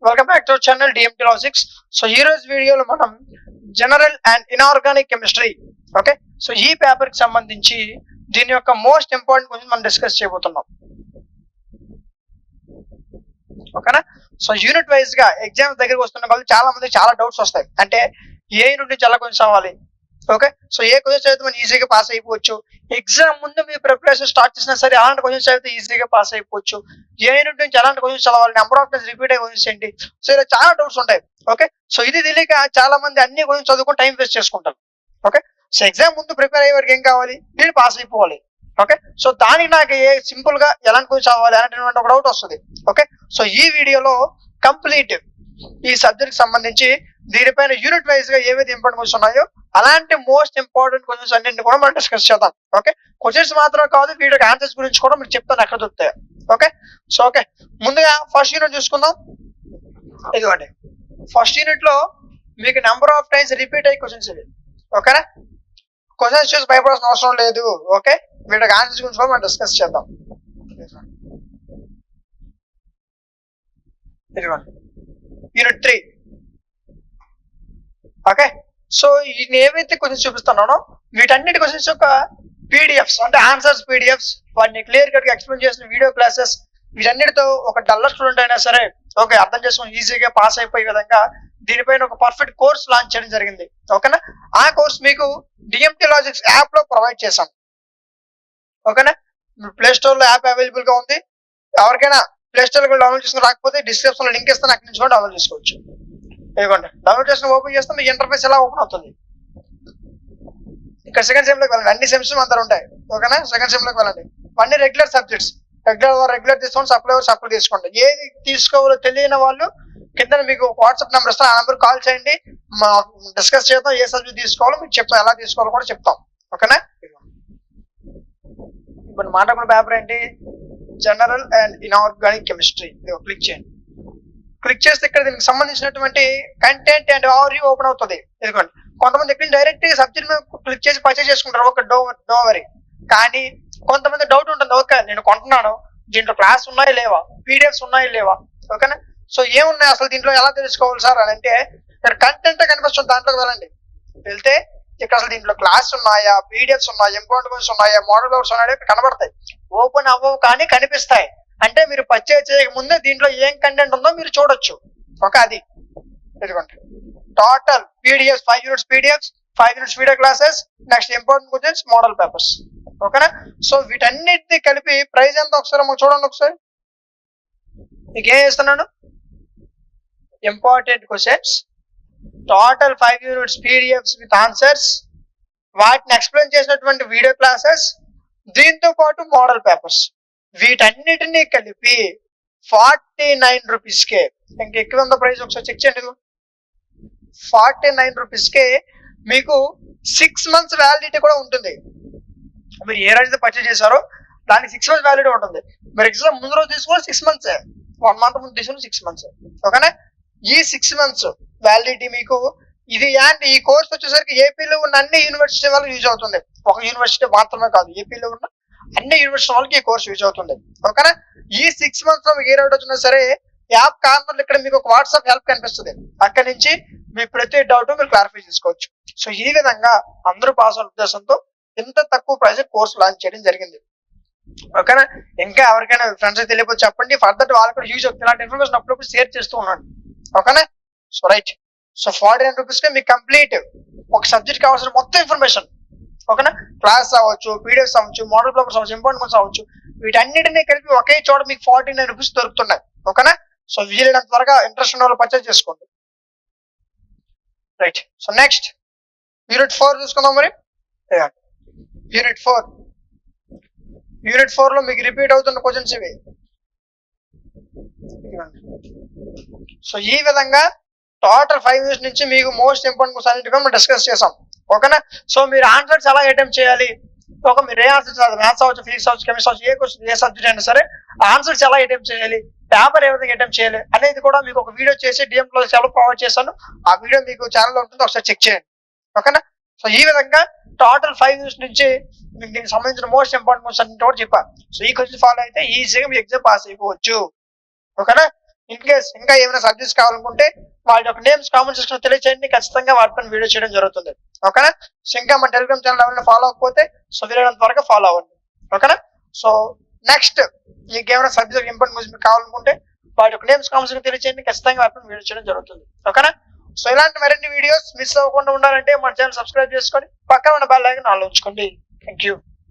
Welcome back to channel DMT logics. So ఈ రోజు వీడియోలో మనం general and inorganic chemistry okay. So ఈ పేపర్ కి సంబంధించి దీని యొక్క మోస్ట్ ఇంపార్టెంట్ గురించి మనం డిస్కస్ చేయబోతున్నాం ఓకేనా. సో యూనిట్ వైజ్ గా ఎగ్జామ్స్ దగ్గరికి వస్తున్న వాళ్ళు చాలా మంది చాలా డౌట్స్ వస్తాయి. అంటే ఏ యూనిట్ నుంచి ఎలా కొంచెం అవ్వాలి ఓకే. సో ఏ క్వశ్చన్స్ చదివితే మనం ఈజీగా పాస్ అయిపోవచ్చు. ఎగ్జామ్ ముందు మీ ప్రిపరేషన్ స్టార్ట్ చేసినా సరే అలాంటి క్వశ్చన్స్ చదివితే ఈజీగా పాస్ అయిపోవచ్చు. ఏ యూనిట్ నుంచి ఎలాంటి క్వశ్చన్స్ చదవాలి, నెంబర్ ఆఫ్ టైమ్స్ రిపీట్ అయ్యే క్వశ్చన్స్ ఏంటి, సో ఇలా చాలా డౌట్స్ ఉంటాయి ఓకే. సో ఇది తెలియక చాలా మంది అన్ని క్వశ్చన్స్ చదువుకొని టైం వేస్ట్ చేసుకుంటారు ఓకే. సో ఎగ్జామ్ ముందు ప్రిపేర్ అయ్యే వరకు ఏం కావాలి, నేను పాస్ అయిపోవాలి ఓకే. సో దానికి నాకు సింపుల్ గా ఎలాంటి క్వశ్చన్స్ చదవాలి అనేటువంటి ఒక డౌట్ వస్తుంది ఓకే. సో ఈ వీడియోలో కంప్లీట్ ఈ సబ్జెక్ట్ సంబంధించి దీనిపైన యూనిట్ వైజ్ గా ఏవైతే ఇంపార్టెంట్ క్వశ్చన్స్ ఉన్నాయో అలాంటి మోస్ట్ ఇంపార్టెంట్ క్వశ్చన్స్ అన్నింటిని కూడా మనం డిస్కస్ చేద్దాం ఓకే. క్వశ్చన్స్ మాత్రం కాదు, వీడియోకి ఆన్సర్స్ గురించి కూడా మీకు చెప్తాను ఎక్కడ దొరుకుతాయి ఓకే. సో ఓకే, ముందుగా ఫస్ట్ యూనిట్ చూసుకుందాం. ఇదిగోండి ఫస్ట్ యూనిట్ లో మీకు నెంబర్ ఆఫ్ టైమ్స్ రిపీట్ అయ్యే క్వశ్చన్స్ ఇవి ఓకేనా. క్వశ్చన్స్ చూసి భయపడాల్సిన అవసరం లేదు ఓకే. వీడియోకి ఆన్సర్స్ గురించి కూడా మనం డిస్కస్ చేద్దాం. ఇదిగోండి యూనిట్ 3 ఓకే. సో ఇది ఏవైతే క్వశ్చన్స్ చూపిస్తున్నానో వీటన్నిటి క్వశ్చన్స్ యొక్క పీడిఎఫ్స్ అంటే ఆన్సర్స్ పీడిఎఫ్స్, వాటిని క్లియర్ కట్ గా ఎక్స్ప్లెయిన్ చేసిన వీడియో క్లాసెస్, వీటన్నిటితో ఒక డల్లర్ స్టూడెంట్ అయినా సరే ఓకే అర్థం చేసుకుని ఈజీగా పాస్ అయిపోయే విధంగా దీనిపైన ఒక పర్ఫెక్ట్ కోర్స్ లాంచ్ చేయడం జరిగింది ఓకేనా. ఆ కోర్స్ మీకు డిఎంటి లాజిక్స్ యాప్ లో ప్రొవైడ్ చేశాం ఓకేనా. ప్లే స్టోర్ లో యాప్ అవైలబుల్ గా ఉంది. ఎవరికైనా ప్లే స్టోర్ లో డౌన్లోడ్ చేసుకుని రాకపోతే డిస్క్రిప్షన్ లో లింక్ ఇస్తాను, అక్కడి నుంచి కూడా డౌన్లోడ్ చేసుకోవచ్చు. ఇదిగోండి డౌన్లోడ్ చేసిన ఓపెన్ చేస్తే మీ ఇంటర్ఫేస్ ఎలా ఓపెన్ అవుతుంది. ఇక్కడ సెకండ్ సెమ్ లోకి వెళ్ళండి, అన్ని సెమ్స్ అందరూ ఉంటాయి ఓకేనా. సెకండ్ సెమ్ లోకి వెళ్ళండి, అన్ని రెగ్యులర్ సబ్జెక్ట్స్ రెగ్యులర్ తీసుకోండి, సప్లై తీసుకోండి. ఏది తీసుకోవాలో తెలియని వాళ్ళు కింద మీకు వాట్సాప్ నెంబర్ ఇస్తాను, ఆ నెంబర్ కాల్ చేయండి, డిస్కస్ చేద్దాం. ఏ సబ్జెక్ట్ తీసుకోవాలో మీకు చెప్తాం, ఎలా తీసుకోవాలో కూడా చెప్తాం ఓకేనా. ఇప్పుడు మాట్లాడుకున్న పేపర్ ఏంటి, general and inorganic chemistry. Click చేయండి. క్లిక్ చేస్తే ఇక్కడ దీనికి సంబంధించినటువంటి కంటెంట్ అండ్ ఓవర్వ్యూ ఓపెన్ అవుతుంది. ఇదిగోండి కొంతమంది ఇక్కడ డైరెక్ట్ సబ్జెక్ట్ మీద క్లిక్ చేసి పర్చేస్ చేసుకుంటారు, ఒక డో వరీ. కానీ కొంతమంది డౌట్ ఉంటుంది, ఓకే నేను కొంటున్నాను, దీంట్లో క్లాస్ ఉన్నాయా లేవా, పీడిఎఫ్స్ ఉన్నాయా లేవా ఓకేనా. సో ఏమున్నాయి అసలు దీంట్లో ఎలా తెలుసుకోవాలి సార్ అని అంటే ఇక్కడ కంటెంట్ కనిపిస్తుంది, దాంట్లోకి వెళ్ళండి. వెళ్తే ఇక్కడ అసలు దీంట్లో క్లాస్ ఉన్నాయా, పీడిఎఫ్స్ ఉన్నాయా, ఇంపార్టెంట్ క్వశ్చన్స్ ఉన్నాయా, మోడల్ పేపర్స్ ఉన్నాయా కనబడతాయి. ఓపెన్ అవ్వవు కానీ కనిపిస్తాయి. అంటే మీరు పర్చేజ్ చేయక ముందే దీంట్లో ఏం కంటెంట్ ఉందో మీరు చూడొచ్చు ఓకే. అది ఇదిగోండి total PDF 5 units PDFs, 5 units video classes, next important questions, model papers ఓకేనా. సో వీటన్నిటిని కలిపి ప్రైస్ ఎంత ఒకసారి చూడండి. ఒకసారి మీకు ఏం చేస్తున్నాను, important questions, total 5 units PDFs with answers, వాటిని ఎక్స్ప్లెయిన్ చేసినటువంటి వీడియో క్లాసెస్, దీంతో పాటు మోడల్ పేపర్స్, వీటన్నిటిని కలిపి 49 రూపీస్కే. ఇంకా ఎక్కువ ఉందో ప్రైస్ ఒకసారి చెక్ చేయండి. 49 రూపీస్కే మీకు 6 months వ్యాలిడిటీ కూడా ఉంటుంది. మీరు ఏ రోజు పర్చేజ్ చేశారో దానికి 6 months వ్యాలిడిటీ ఉంటుంది. మీరు ఎగ్జామ్ ముందు రోజు తీసుకుని 6 months, 1 month ముందు తీసుకుని 6 months ఓకేనా. ఈ 6 months వ్యాలిడిటీ మీకు ఇది. అండ్ ఈ కోర్స్ వచ్చేసరికి ఏపీలో ఉన్న అన్ని యూనివర్సిటీ వాళ్ళకి యూజ్ అవుతుంది, ఒక యూనివర్సిటీ మాత్రమే కాదు, ఏపీలో ఉన్న అన్ని యూనివర్సిటీ వాళ్ళకి ఈ కోర్స్ యూజ్ అవుతుంది ఓకేనా. ఈ 6 months లో మీకు ఏ డౌట్ వచ్చినా సరే యాప్ కార్నర్ ఇక్కడ మీకు ఒక వాట్సాప్ హెల్ప్ కనిపిస్తుంది, అక్కడి నుంచి మీ ప్రతి డౌట్ మీరు క్లారిఫై చేసుకోవచ్చు. సో ఈ విధంగా అందరూ పాస్ అవ్వే ఉద్దేశంతో ఇంత తక్కువ ప్రైస్ కోర్స్ లాంచ్ చేయడం జరిగింది ఓకేనా. ఇంకా ఎవరికైనా ఫ్రెండ్స్ తెలియకపోతే చెప్పండి, ఫర్దర్ వాళ్ళకి కూడా యూజ్ అవుతుంది. ఇలాంటి ఇన్ఫర్మేషన్ అప్పుడప్పుడు షేర్ చేస్తూ ఉన్నాను ఓకేనా. సో రైట్, సో 49 రూపీస్కే మీకు కంప్లీట్ ఒక సబ్జెక్ట్ కావాల్సిన మొత్తం ఇన్ఫర్మేషన్ ఓకేనా. క్లాస్ అవ్వచ్చు, పీడిఎఫ్స్ అవ్వచ్చు, మోడల్ పేపర్స్ అవ్వచ్చు, ఇంపార్టెంట్ క్వశ్చన్స్ అవ్వచ్చు, వీటన్నిటిని కలిపి ఒకే చోట మీకు 49 రూపీస్ దొరుకుతున్నాయి ఓకేనా. సో వీలైనంత త్వరగా ఇంట్రెస్ట్ ఉన్న వాళ్ళు పర్చేజ్ చేసుకోండి. రైట్, సో నెక్స్ట్ యూనిట్ 4 చూసుకుందాం. మరి యూనిట్ 4 లో మీకు రిపీట్ అవుతున్న క్వశ్చన్స్ ఇవి. సో ఈ విధంగా టోటల్ 5 యూనిట్స్ నుంచి మీకు మోస్ట్ ఇంపార్టెంట్ క్వశ్చన్స్ అన్నిటిగా మనం డిస్కస్ చేసాం ఓకేనా. సో మీరు ఆన్సర్స్ ఎలా అటెంప్ట్ చేయాలి, ఒక మీరు ఏ ఆన్సర్స్ మ్యాథ్స్ అవ్వచ్చు, ఫిజిక్స్ అవ్వచ్చు, కెమిస్ట్రీ అవ్వచ్చు, ఏ క్వశ్చన్ ఏ సబ్జెక్ట్ అయినా సరే ఆన్సర్స్ ఎలా అటెంప్ట్ చేయాలి, పేపర్ ఏ విధంగా అటెంప్ట్ చేయాలి అనేది కూడా మీకు ఒక వీడియో చేసి డిఎంలో చాలా ప్రొవైడ్ చేశాను. ఆ వీడియో మీకు ఛానల్లో ఉంటుంది, ఒకసారి చెక్ చేయండి ఓకేనా. సో ఈ విధంగా టోటల్ 5 యూనిట్స్ నుంచి మీకు దీనికి సంబంధించిన మోస్ట్ ఇంపార్టెంట్ క్వశ్చన్ కూడా చెప్పాను. సో ఈ క్వశ్చన్ ఫాలో అయితే ఈజీగా మీ ఎగ్జామ్ పాస్ అయిపోవచ్చు ఓకేనా. ఇన్ కేస్ ఇంకా ఏమైనా సబ్జెక్ట్స్ కావాలనుకుంటే వాటి యొక్క నేమ్స్ కామెంట్ సెక్షన్ తెలియచేయండి, ఖచ్చితంగా వాటిపైన వీడియో చేయడం జరుగుతుంది. ఓకేనా? సో ఇంకా మన టెలిగ్రామ్ ఛానల్ ఎవరైనా ఫాలో అవ్వకపోతే సో వీలైనంత వరకు ఫాలో అవ్వండి. ఓకేనా? సో నెక్స్ట్ మీకు ఏమైనా సబ్జెక్ట్ ఇంపార్టెంట్ మీకు కావాలనుకుంటే వాటి యొక్క నేమ్స్ కామెంట్ సెక్షన్ తెలియచేయండి, ఖచ్చితంగా వాటిపైన వీడియో చేయడం జరుగుతుంది. ఓకేనా? సో ఇలాంటి మరిన్ని వీడియోస్ మిస్ అవ్వకుండా ఉండాలంటే మన ఛానల్ సబ్స్క్రైబ్ చేసుకొని పక్కన ఉన్న బెల్ ఐకాన్ ఆన్ లో ఉంచుకోండి. Thank you.